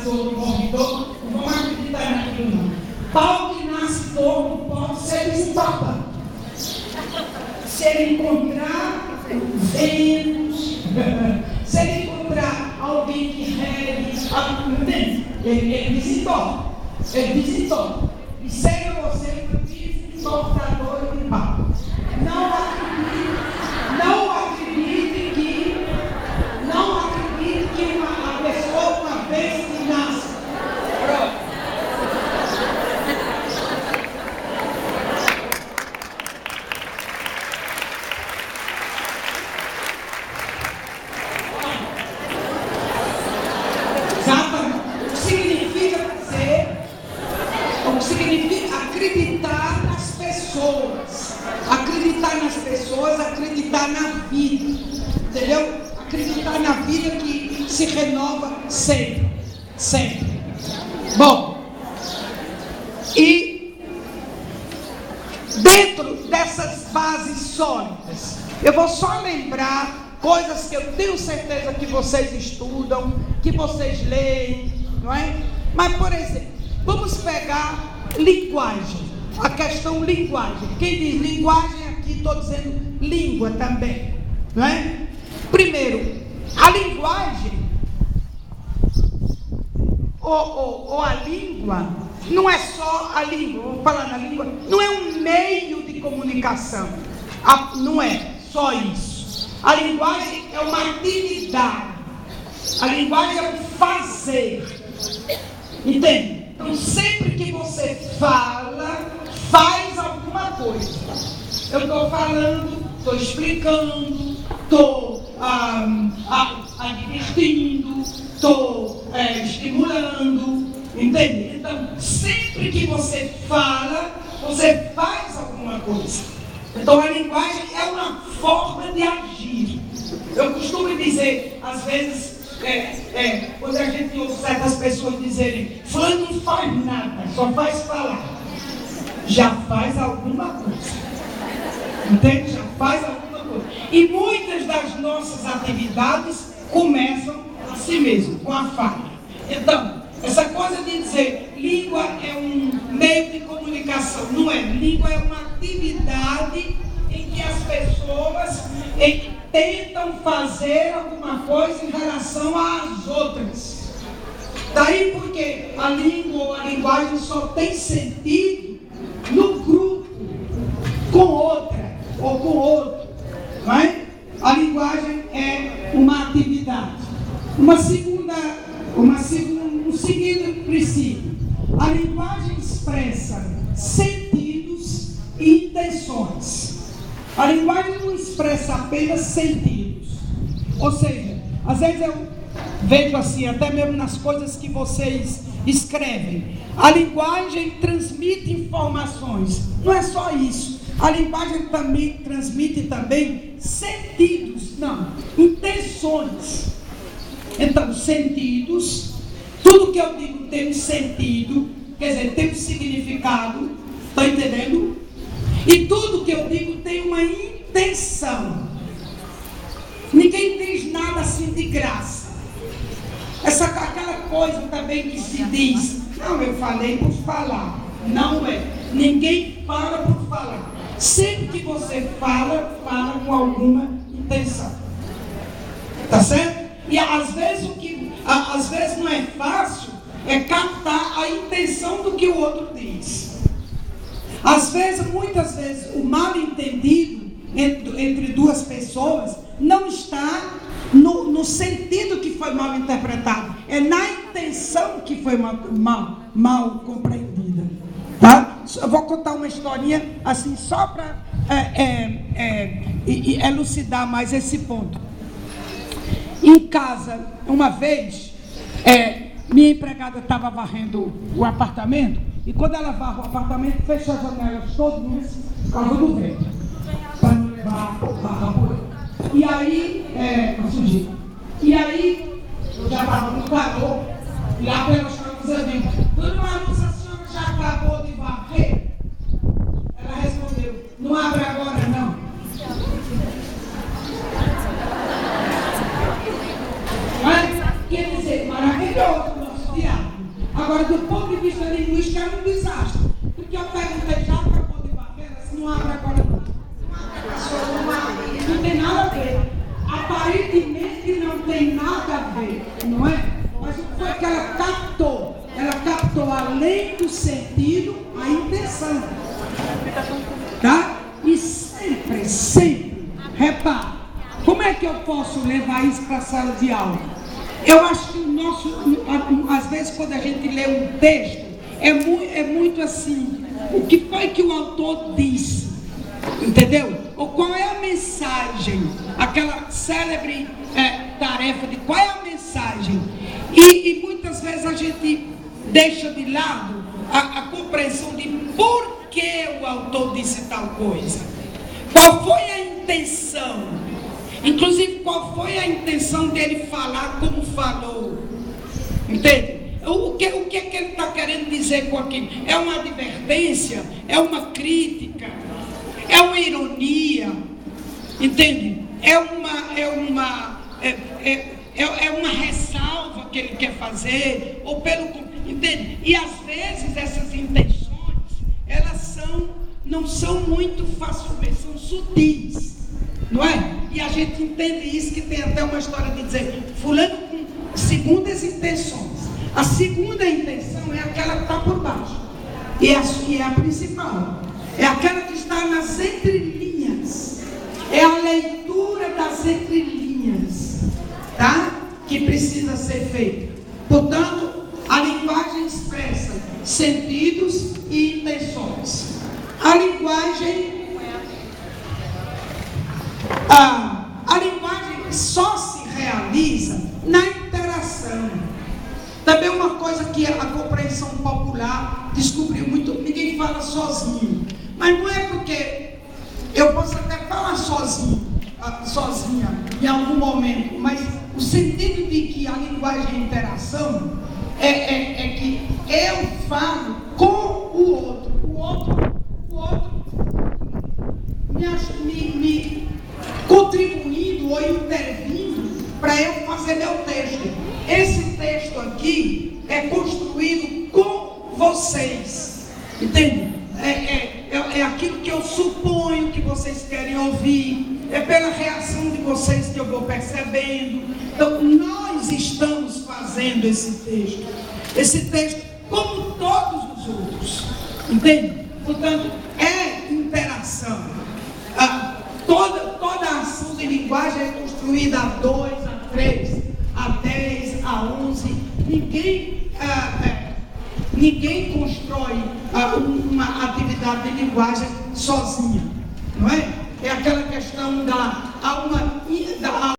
todo, morre todo, não vamos acreditar naquilo não. Pau que nasce todo pode ser desentortado. Se ele encontrar Vênus, se ele encontrar alguém que regue, ele desentorta. Ele desentorta. E seja você um desentortador de pau. Não acredite que a pessoa uma vez que nasce. Pronto. Exatamente. O que significa acreditar nas pessoas. Acreditar nas pessoas, acreditar na vida. Entendeu? Acreditar na vida que se renova sempre. Sempre. Bom, e dentro dessas bases sólidas, eu vou só lembrar coisas que eu tenho certeza que vocês estudam, que vocês leem, não é? Mas, por exemplo, vamos pegar linguagem, a questão linguagem. Quem diz linguagem aqui, estou dizendo língua também, não é? Primeiro, a linguagem, ou a língua, não é só a língua, vou falar na língua, não é um meio de comunicação, não é só isso. A linguagem é uma atividade, a linguagem é um fazer, entende? Então, sempre que você fala, faz alguma coisa. Eu estou falando, estou explicando, estou advertindo, estou estimulando, entende? Então, sempre que você fala, você faz alguma coisa. Então, a linguagem é uma forma de agir. Eu costumo dizer, às vezes, quando a gente ouve certas pessoas dizerem, fulano não faz nada, só faz falar. Já faz alguma coisa. Entende? Já faz alguma coisa. E muitas das nossas atividades começam assim mesmo, com a fala. Então, essa coisa de dizer língua é um meio de comunicação, não é? Língua é uma atividade em que as pessoas tentam fazer alguma coisa em relação às outras. Daí porque a língua ou a linguagem só tem sentido no grupo, com outra ou com outro, não é? A linguagem é uma atividade. Um segundo princípio. A linguagem expressa sentidos e intenções. A linguagem não expressa apenas sentidos. Ou seja, às vezes eu vejo assim, até mesmo nas coisas que vocês escrevem. A linguagem transmite informações. Não é só isso. A linguagem também transmite também sentidos, não, intenções. Então, sentidos, tudo que eu digo tem um sentido, quer dizer, tem um significado, está entendendo? E tudo que eu digo tem uma intenção. Ninguém diz nada assim de graça. Aquela coisa também que se diz, não, eu falei por falar. Não é. Ninguém fala por falar. Sempre que você fala, fala com alguma intenção. Tá certo? E às vezes não é fácil captar a intenção do que o outro diz. Muitas vezes, o mal entendido entre duas pessoas não está no sentido que foi mal interpretado, é na intenção que foi mal compreendida. Tá? Eu vou contar uma historinha assim só para elucidar mais esse ponto. Em casa, uma vez, minha empregada estava varrendo o apartamento, e quando ela varre o apartamento, fecha as janelas todas por causa do vento, para não levar barra por. E aí, eu já estava no calor, lá pelas coisas ali. Dona Marussa, a senhora já acabou de varrer? Ela respondeu, não abre agora não. Quer dizer, maravilhoso o nosso diálogo. Agora, do ponto de vista linguístico, é um desastre. Porque eu perguntei, já acabou de barreira, se não abre agora não. Não tem nada a ver. Aparentemente não tem nada a ver, não é? Mas o que foi que ela captou? Ela captou, além do sentido, a intenção. Tá? E sempre, repare, como é que eu posso levar isso para a sala de aula? Eu acho que às vezes quando a gente lê um texto, é muito assim, o que foi que o autor disse? Entendeu? Ou qual é a mensagem? Aquela célebre tarefa de qual é a mensagem? E muitas vezes a gente deixa de lado a compreensão de por que o autor disse tal coisa. Qual foi a intenção? Inclusive, qual foi a intenção dele falar como falou? Entende? O que é que ele está querendo dizer com aquilo? É uma advertência? É uma crítica? É uma ironia? Entende? É uma ressalva que ele quer fazer? Ou entende? E às vezes essas intenções, elas não são muito facilmente, são sutis, não é? E a gente entende isso, que tem até uma história de dizer, fulano com segundas intenções. A segunda intenção é aquela que está por baixo, e é a principal, é aquela que está nas entrelinhas, é a leitura das entrelinhas, tá? Que precisa ser feita. Portanto, a linguagem expressa sentidos e intenções. A linguagem só se realiza na interação. Também uma coisa que a compreensão popular descobriu muito, ninguém fala sozinho. Mas não é porque eu posso até falar sozinha em algum momento, mas o sentido de que a linguagem é interação é que eu falo com o outro me contribuindo ou intervindo para eu fazer meu texto. Esse texto aqui é construído com vocês, entende? É aquilo que eu suponho que vocês querem ouvir, é pela reação de vocês que eu vou percebendo. Então, nós estamos fazendo esse texto como todos os outros, entende? Portanto, é interação. Toda a ação de linguagem é construída a 2, a 3, a 10, a 11. Ninguém constrói uma atividade de linguagem sozinha, não é?